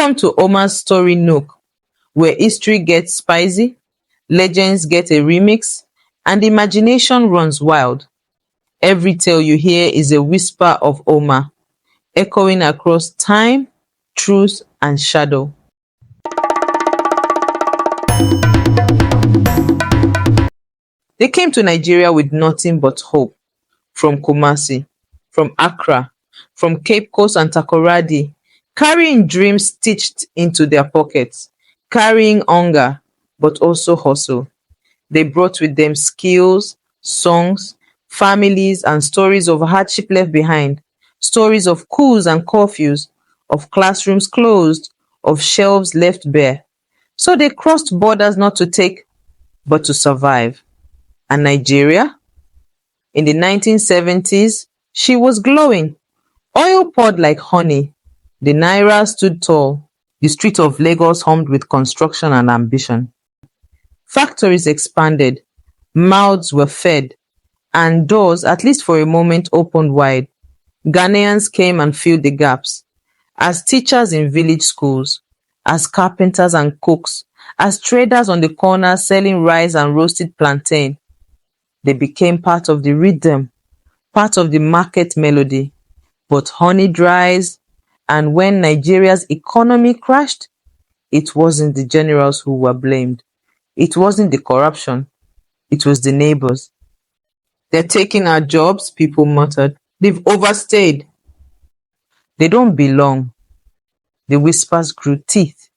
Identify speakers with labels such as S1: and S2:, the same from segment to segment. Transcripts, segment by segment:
S1: Welcome to Omar's Story Nook, where history gets spicy, legends get a remix, and imagination runs wild. Every tale you hear is a whisper of Omar, echoing across time, truth, and shadow. They came to Nigeria with nothing but hope, from Kumasi, from Accra, from Cape Coast and Takoradi, carrying dreams stitched into their pockets, carrying hunger, but also hustle. They brought with them skills, songs, families, and stories of hardship left behind, stories of coups and curfews, of classrooms closed, of shelves left bare. So they crossed borders not to take, but to survive. And Nigeria? In the 1970s, she was glowing. Oil poured like honey. The Naira stood tall. The street of Lagos hummed with construction and ambition. Factories expanded. Mouths were fed. And doors, at least for a moment, opened wide. Ghanaians came and filled the gaps. As teachers in village schools, as carpenters and cooks, as traders on the corner selling rice and roasted plantain, they became part of the rhythm, part of the market melody. But honey dries, and when Nigeria's economy crashed, it wasn't the generals who were blamed. It wasn't the corruption. It was the neighbors. They're taking our jobs, people muttered. They've overstayed. They don't belong. The whispers grew teeth.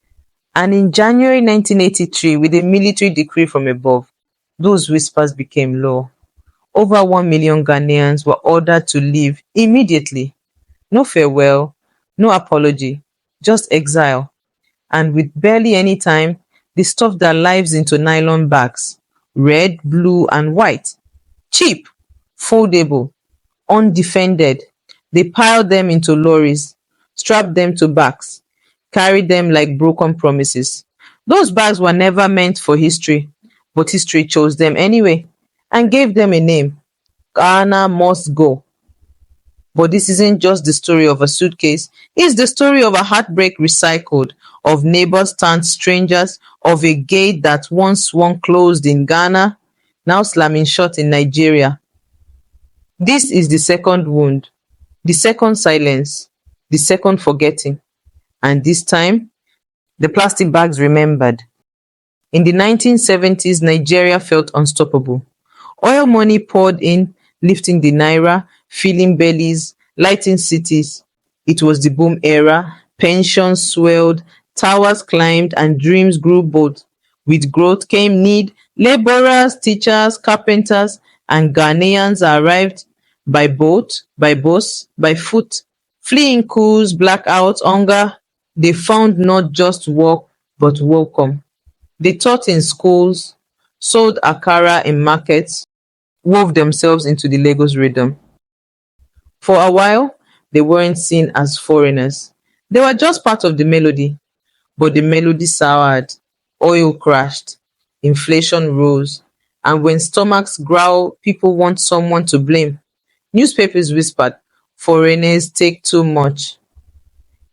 S1: And in January 1983, with a military decree from above, those whispers became law. Over 1 million Ghanaians were ordered to leave immediately. No farewell, no apology, just exile. And with barely any time, they stuffed their lives into nylon bags, red, blue, and white. Cheap, foldable, undefended. They piled them into lorries, strapped them to backs, carried them like broken promises. Those bags were never meant for history, but history chose them anyway and gave them a name. Ghana must go. But this isn't just the story of a suitcase, it's the story of a heartbreak recycled, of neighbors turned strangers, of a gate that once swung closed in Ghana, now slamming shut in Nigeria. This is the second wound, the second silence, the second forgetting. And this time, the plastic bags remembered. In the 1970s, Nigeria felt unstoppable. Oil money poured in, lifting the naira, filling bellies, lighting cities. It was the boom era. Pensions swelled, towers climbed, and dreams grew bold. With growth came need. Laborers, teachers, carpenters, and Ghanaians arrived by boat, by bus, by foot, fleeing coups, blackouts, hunger. They found not just work, but welcome. They taught in schools, sold akara in markets, wove themselves into the Lagos rhythm. For a while, they weren't seen as foreigners. They were just part of the melody. But the melody soured, oil crashed, inflation rose, and when stomachs growl, people want someone to blame. Newspapers whispered, foreigners take too much.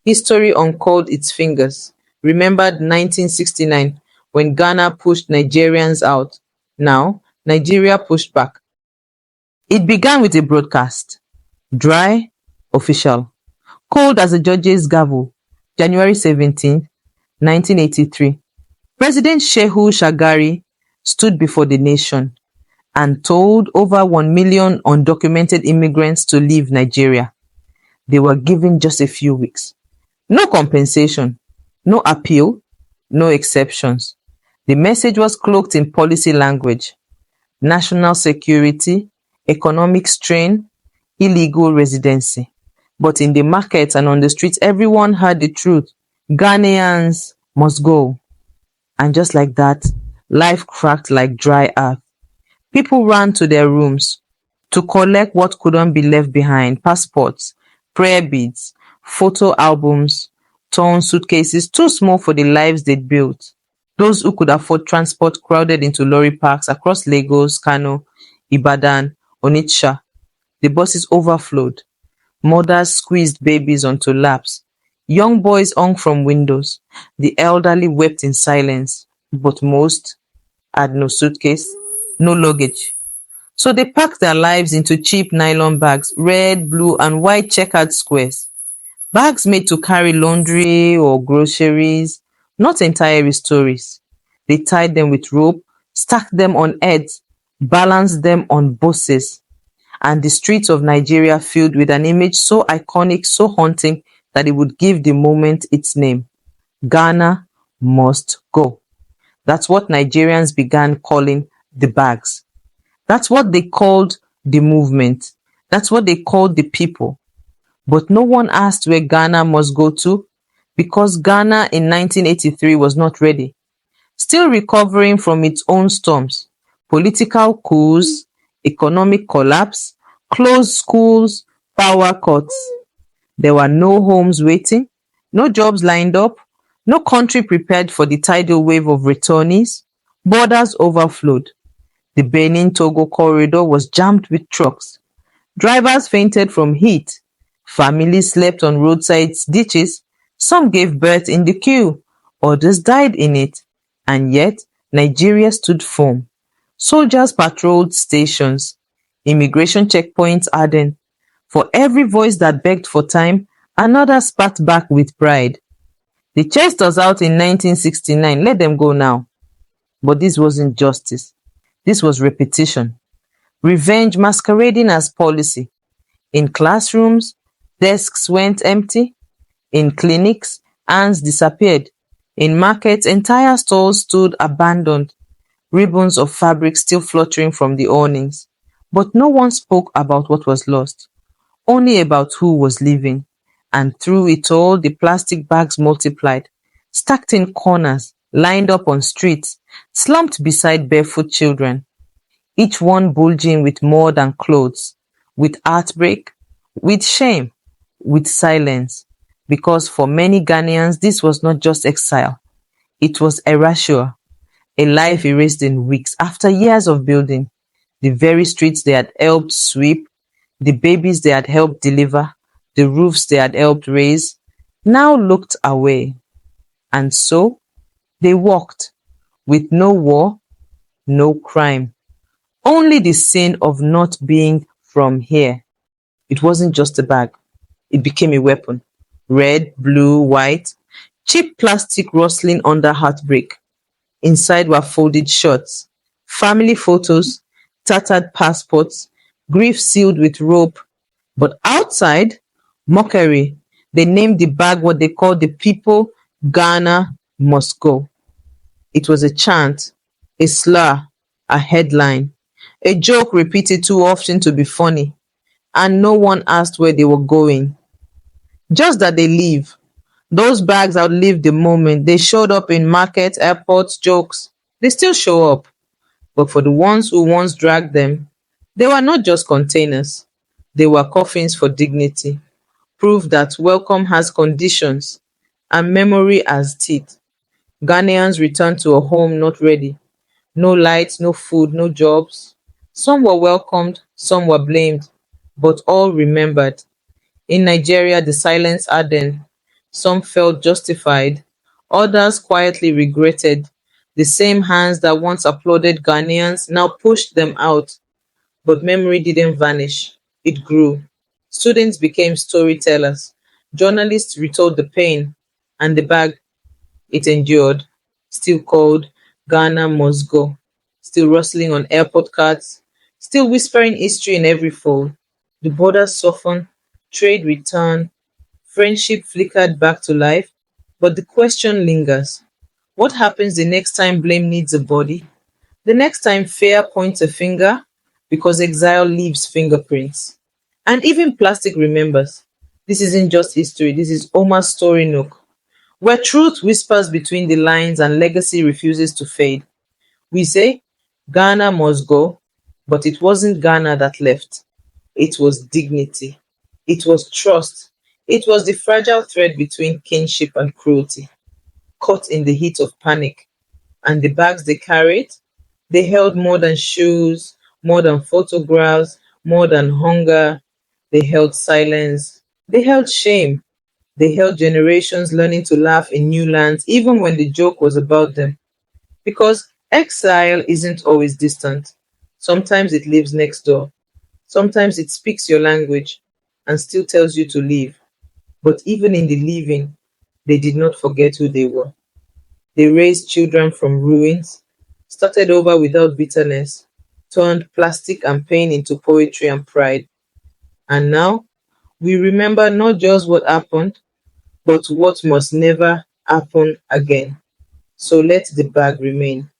S1: History uncurled its fingers, remembered 1969 when Ghana pushed Nigerians out. Now, Nigeria pushed back. It began with a broadcast. Dry, official. Cold as a judge's gavel. January 17, 1983. President Shehu Shagari stood before the nation and told over 1 million undocumented immigrants to leave Nigeria. They were given just a few weeks. No compensation, no appeal, no exceptions. The message was cloaked in policy language. National security, economic strain, illegal residency. But in the markets and on the streets, everyone heard the truth. Ghanaians must go. And just like that, life cracked like dry earth. People ran to their rooms to collect what couldn't be left behind: passports, prayer beads, photo albums, torn suitcases too small for the lives they'd built. Those who could afford transport crowded into lorry parks across Lagos, Kano, Ibadan, Onitsha. The buses overflowed. Mothers squeezed babies onto laps. Young boys hung from windows. The elderly wept in silence, but most had no suitcase, no luggage. So they packed their lives into cheap nylon bags, red, blue, and white checkered squares. Bags made to carry laundry or groceries, not entire stories. They tied them with rope, stacked them on heads, balanced them on buses, and the streets of Nigeria filled with an image so iconic, so haunting, that it would give the moment its name. Ghana must go. That's what Nigerians began calling the bags. That's what they called the movement. That's what they called the people. But no one asked where Ghana must go to, because Ghana in 1983 was not ready. Still recovering from its own storms, political coups, economic collapse, closed schools, power cuts. There were no homes waiting, no jobs lined up, no country prepared for the tidal wave of returnees. Borders overflowed. The Benin-Togo corridor was jammed with trucks. Drivers fainted from heat. Families slept on roadside ditches. Some gave birth in the queue. Others died in it. And yet, Nigeria stood firm. Soldiers patrolled stations. Immigration checkpoints hardened. For every voice that begged for time, another spat back with pride. They chased us out in 1969. Let them go now. But this wasn't justice. This was repetition. Revenge masquerading as policy. In classrooms, desks went empty. In clinics, hands disappeared. In markets, entire stalls stood abandoned, ribbons of fabric still fluttering from the awnings. But no one spoke about what was lost, only about who was living. And through it all, the plastic bags multiplied, stacked in corners, lined up on streets, slumped beside barefoot children, each one bulging with more than clothes, with heartbreak, with shame, with silence. Because for many Ghanaians, this was not just exile, it was erasure, a life erased in weeks after years of building. The very streets they had helped sweep, the babies they had helped deliver, the roofs they had helped raise, now looked away. And so they walked, with no war, no crime, only the sin of not being from here. It wasn't just a bag, it became a weapon. Red, blue, white, cheap plastic rustling under heartbreak. Inside were folded shirts, family photos, tattered passports, grief sealed with rope. But outside, mockery. They named the bag what they called the people Ghana must go. It was a chant, a slur, a headline, a joke repeated too often to be funny, and no one asked where they were going. Just that they leave. Those bags outlived the moment. They showed up in markets, airports, jokes. They still show up. But for the ones who once dragged them, they were not just containers. They were coffins for dignity. Proof that welcome has conditions and memory has teeth. Ghanaians returned to a home not ready. No lights, no food, no jobs. Some were welcomed, some were blamed, but all remembered. In Nigeria, the silence hardened. Some felt justified, others quietly regretted. The same hands that once applauded Ghanaians now pushed them out. But memory didn't vanish, it grew. Students became storytellers. Journalists retold the pain, and the bag it endured, still called Ghana Must Go, still rustling on airport cards, still whispering history in every fold. The borders softened, trade returned, friendship flickered back to life, but the question lingers. What happens the next time blame needs a body? The next time fear points a finger? Because exile leaves fingerprints. And even plastic remembers. This isn't just history, this is Omar's story Nook, where truth whispers between the lines and legacy refuses to fade. We say, Ghana must go, but it wasn't Ghana that left. It was dignity. It was trust. It was the fragile thread between kinship and cruelty, caught in the heat of panic. And the bags they carried, they held more than shoes, more than photographs, more than hunger. They held silence. They held shame. They held generations learning to laugh in new lands, even when the joke was about them. Because exile isn't always distant. Sometimes it lives next door. Sometimes it speaks your language and still tells you to leave. But even in the leaving, they did not forget who they were. They raised children from ruins, started over without bitterness, turned plastic and pain into poetry and pride. And now we remember not just what happened, but what must never happen again. So let the bag remain.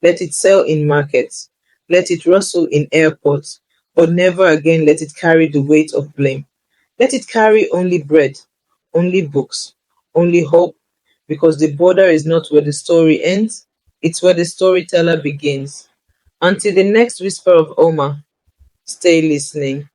S1: Let it sell in markets. Let it rustle in airports. But never again let it carry the weight of blame. Let it carry only bread, only books, only hope, because the border is not where the story ends, it's where the storyteller begins. Until the next whisper of Omar, stay listening.